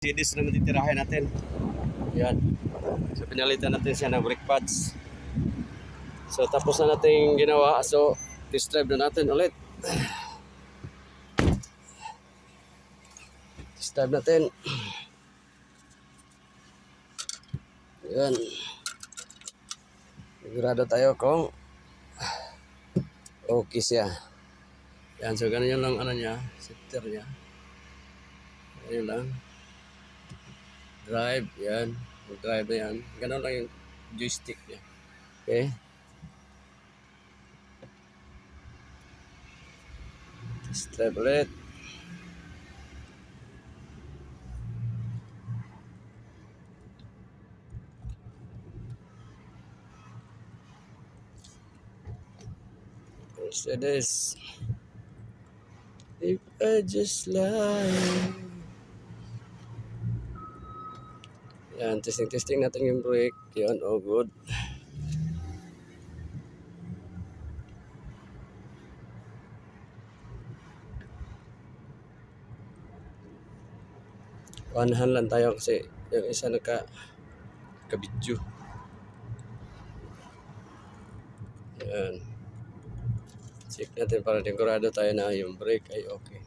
Mercedes na matitirahin natin. Yan. So pinalitan natin siya ng brake pads. So tapos na natin ginawa. So test drive na natin ulit. Test drive natin. Yan. Sigurado tayo kung okay siya. Yan. So ganyan lang ano niya. Shifter niya. Ganyan lang. Drive. Yan. Drive na yan. Ganun lang yung joystick niya. Okay. Test drive ulit. Mercedes. If I just lie. Yan, testing natin yung brake. Yan, oh good. One hand lang tayo kasi yung isa kabidyo. Yan. Check natin para sigurado tayo na yung brake ay okay.